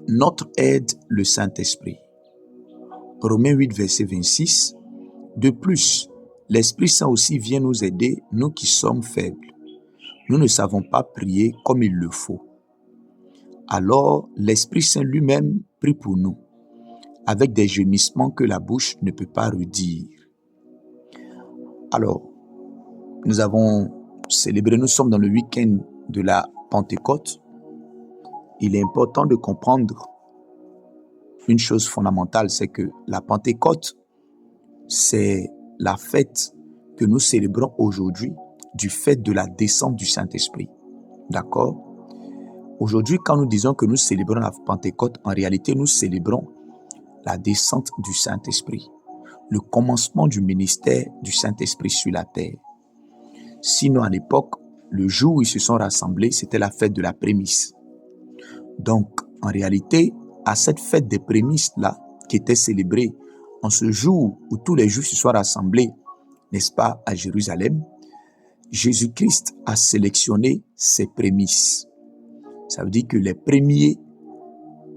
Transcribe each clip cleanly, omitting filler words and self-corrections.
Notre aide, le Saint-Esprit. Romains 8, verset 26. De plus, l'Esprit Saint aussi vient nous aider, nous qui sommes faibles. Nous ne savons pas prier comme il le faut. Alors, l'Esprit Saint lui-même prie pour nous, avec des gémissements que la bouche ne peut pas redire. Alors, nous avons célébré, nous sommes dans le week-end de la Pentecôte. Il est important de comprendre une chose fondamentale, c'est que la Pentecôte, c'est la fête que nous célébrons aujourd'hui du fait de la descente du Saint-Esprit. D'accord? Aujourd'hui, quand nous disons que nous célébrons la Pentecôte, en réalité, nous célébrons la descente du Saint-Esprit, le commencement du ministère du Saint-Esprit sur la terre. Sinon, à l'époque, le jour où ils se sont rassemblés, c'était la fête de la prémisse. Donc, en réalité, à cette fête des prémices-là, qui était célébrée en ce jour où tous les Juifs se sont rassemblés, n'est-ce pas, à Jérusalem, Jésus-Christ a sélectionné ses prémices. Ça veut dire que les premiers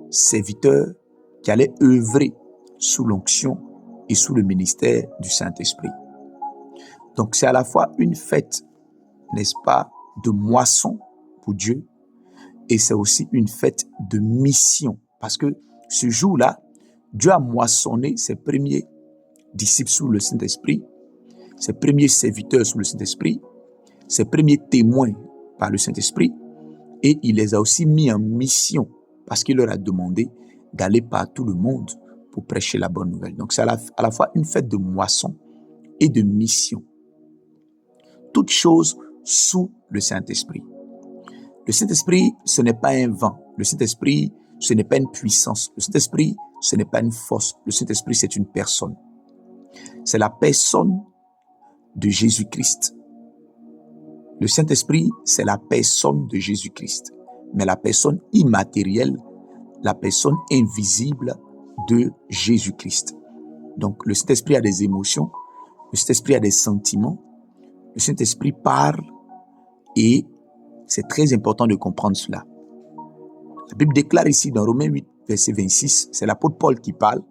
serviteurs qui allaient œuvrer sous l'onction et sous le ministère du Saint-Esprit. Donc, c'est à la fois une fête, n'est-ce pas, de moisson pour Dieu, et c'est aussi une fête de mission. Parce que ce jour-là, Dieu a moissonné ses premiers disciples sous le Saint-Esprit, ses premiers serviteurs sous le Saint-Esprit, ses premiers témoins par le Saint-Esprit, et il les a aussi mis en mission parce qu'il leur a demandé d'aller par tout le monde pour prêcher la bonne nouvelle. Donc c'est à la fois une fête de moisson et de mission. Toutes choses sous le Saint-Esprit. Le Saint-Esprit, ce n'est pas un vent. Le Saint-Esprit, ce n'est pas une puissance. Le Saint-Esprit, ce n'est pas une force. Le Saint-Esprit, c'est une personne. C'est la personne de Jésus-Christ. Le Saint-Esprit, c'est la personne de Jésus-Christ. Mais la personne immatérielle, la personne invisible de Jésus-Christ. Donc, le Saint-Esprit a des émotions. Le Saint-Esprit a des sentiments. Le Saint-Esprit parle et c'est très important de comprendre cela. La Bible déclare ici dans Romains 8, verset 26, c'est l'apôtre Paul qui parle.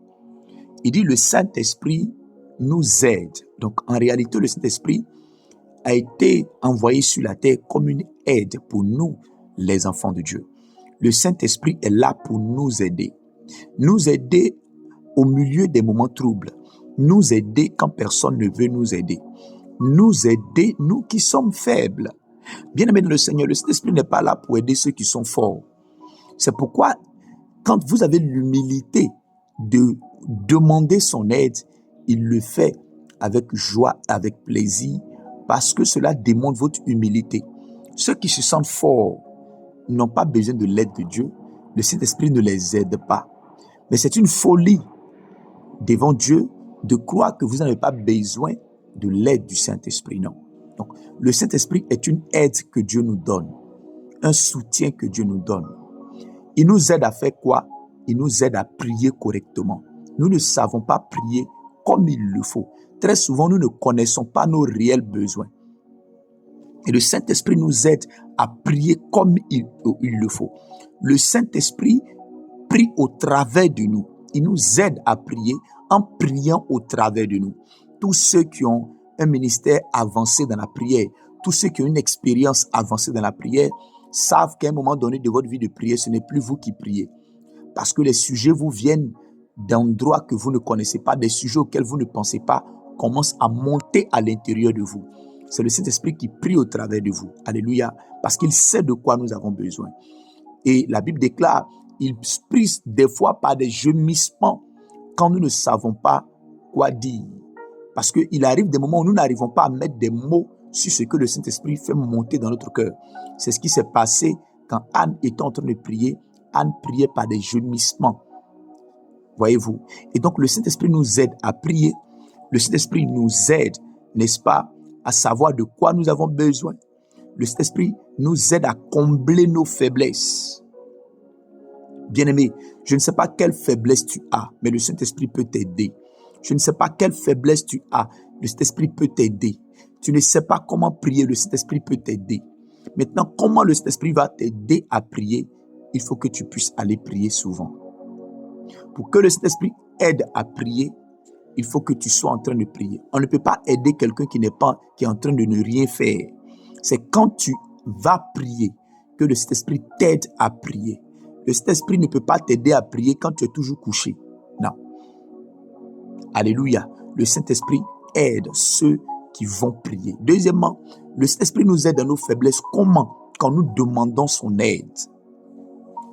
Il dit le Saint-Esprit nous aide. Donc en réalité, le Saint-Esprit a été envoyé sur la terre comme une aide pour nous, les enfants de Dieu. Le Saint-Esprit est là pour nous aider. Nous aider au milieu des moments troubles. Nous aider quand personne ne veut nous aider. Nous aider, nous qui sommes faibles. Bien-aimé dans le Seigneur, le Saint-Esprit n'est pas là pour aider ceux qui sont forts. C'est pourquoi, quand vous avez l'humilité de demander son aide, il le fait avec joie, avec plaisir, parce que cela démontre votre humilité. Ceux qui se sentent forts n'ont pas besoin de l'aide de Dieu. Le Saint-Esprit ne les aide pas. Mais c'est une folie devant Dieu de croire que vous n'avez pas besoin de l'aide du Saint-Esprit. Non. Donc, le Saint-Esprit est une aide que Dieu nous donne, un soutien que Dieu nous donne. Il nous aide à faire quoi? Il nous aide à prier correctement. Nous ne savons pas prier comme il le faut. Très souvent, nous ne connaissons pas nos réels besoins. Et le Saint-Esprit nous aide à prier comme il le faut. Le Saint-Esprit prie au travers de nous. Il nous aide à prier en priant au travers de nous. Tous ceux qui ont un ministère avancé dans la prière, tous ceux qui ont une expérience avancée dans la prière, savent qu'à un moment donné de votre vie de prière, ce n'est plus vous qui priez. Parce que les sujets vous viennent d'endroits que vous ne connaissez pas, des sujets auxquels vous ne pensez pas, commencent à monter à l'intérieur de vous. C'est le Saint-Esprit qui prie au travers de vous. Alléluia. Parce qu'il sait de quoi nous avons besoin. Et la Bible déclare, il prie des fois par des gémissements quand nous ne savons pas quoi dire. Parce qu'il arrive des moments où nous n'arrivons pas à mettre des mots sur ce que le Saint-Esprit fait monter dans notre cœur. C'est ce qui s'est passé quand Anne était en train de prier. Anne priait par des gémissements. Voyez-vous? Et donc le Saint-Esprit nous aide à prier. Le Saint-Esprit nous aide, n'est-ce pas, à savoir de quoi nous avons besoin. Le Saint-Esprit nous aide à combler nos faiblesses. Bien-aimé, je ne sais pas quelle faiblesse tu as, mais le Saint-Esprit peut t'aider. Je ne sais pas quelle faiblesse tu as, le Saint-Esprit peut t'aider. Tu ne sais pas comment prier, le Saint-Esprit peut t'aider. Maintenant, comment le Saint-Esprit va t'aider à prier? il faut que tu puisses aller prier souvent. Pour que le Saint-Esprit aide à prier, il faut que tu sois en train de prier. On ne peut pas aider quelqu'un qui est en train de ne rien faire. C'est quand tu vas prier que le Saint-Esprit t'aide à prier. Le Saint-Esprit ne peut pas t'aider à prier quand tu es toujours couché. Non. Alléluia. Le Saint-Esprit aide ceux qui vont prier. Deuxièmement, le Saint-Esprit nous aide dans nos faiblesses. Comment? Quand nous demandons son aide.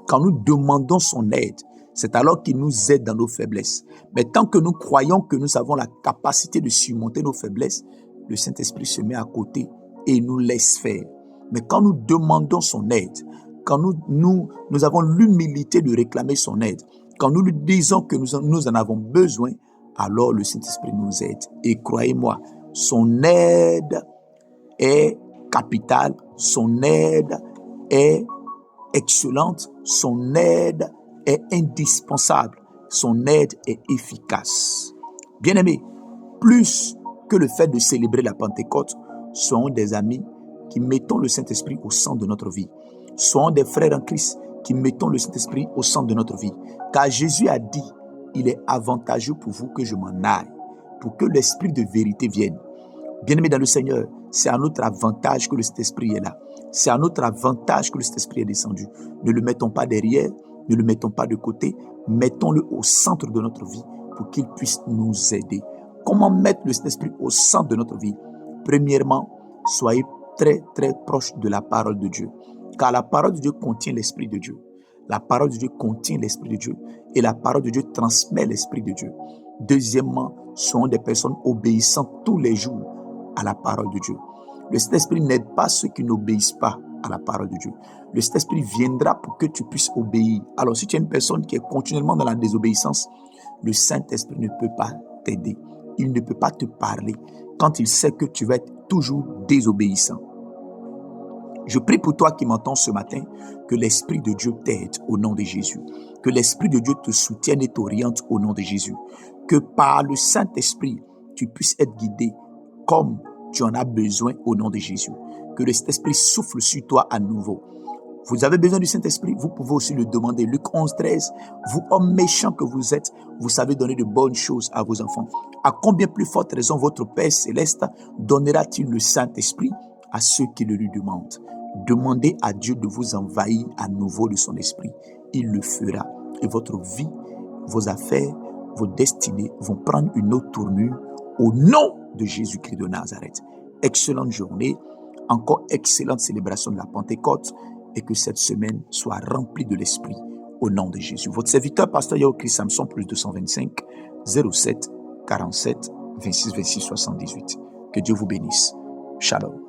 Quand nous demandons son aide, c'est alors qu'il nous aide dans nos faiblesses. Mais tant que nous croyons que nous avons la capacité de surmonter nos faiblesses, le Saint-Esprit se met à côté et nous laisse faire. Mais quand nous demandons son aide, quand nous avons l'humilité de réclamer son aide, quand nous lui disons que nous en avons besoin, alors le Saint-Esprit nous aide. Et croyez-moi, son aide est capitale, son aide est excellente, son aide est indispensable, son aide est efficace. Bien-aimés, plus que le fait de célébrer la Pentecôte, soyons des amis qui mettons le Saint-Esprit au centre de notre vie. Soyons des frères en Christ qui mettons le Saint-Esprit au centre de notre vie. Car Jésus a dit, il est avantageux pour vous que je m'en aille, pour que l'Esprit de vérité vienne. Bien-aimés dans le Seigneur, c'est à notre avantage que le Saint-Esprit est là. C'est à notre avantage que le Saint-Esprit est descendu. Ne le mettons pas derrière, ne le mettons pas de côté, mettons-le au centre de notre vie pour qu'il puisse nous aider. Comment mettre le Saint-Esprit au centre de notre vie? Premièrement, soyez très très proche de la parole de Dieu. Car la parole de Dieu contient l'Esprit de Dieu. La parole de Dieu contient l'Esprit de Dieu. Et la parole de Dieu transmet l'Esprit de Dieu. Deuxièmement, soyons des personnes obéissantes tous les jours à la parole de Dieu. Le Saint-Esprit n'aide pas ceux qui n'obéissent pas à la parole de Dieu. Le Saint-Esprit viendra pour que tu puisses obéir. Alors, si tu es une personne qui est continuellement dans la désobéissance, le Saint-Esprit ne peut pas t'aider. Il ne peut pas te parler quand il sait que tu vas être toujours désobéissant. Je prie pour toi qui m'entends ce matin, que l'Esprit de Dieu t'aide au nom de Jésus. Que l'Esprit de Dieu te soutienne et t'oriente au nom de Jésus. Que par le Saint-Esprit, tu puisses être guidé comme tu en as besoin au nom de Jésus. Que le Saint-Esprit souffle sur toi à nouveau. Vous avez besoin du Saint-Esprit, vous pouvez aussi le demander. Luc 11, 13. Vous, hommes méchants que vous êtes, vous savez donner de bonnes choses à vos enfants. À combien plus forte raison votre Père céleste donnera-t-il le Saint-Esprit à ceux qui le lui demandent? Demandez à Dieu de vous envahir à nouveau de son esprit. Il le fera. Et votre vie, vos affaires, vos destinées vont prendre une autre tournure au nom de Jésus-Christ de Nazareth. Excellente journée, encore excellente célébration de la Pentecôte et que cette semaine soit remplie de l'Esprit au nom de Jésus. Votre serviteur, Pasteur Yao Christ Samson, plus 225 07 47 26 26 78. Que Dieu vous bénisse. Shalom.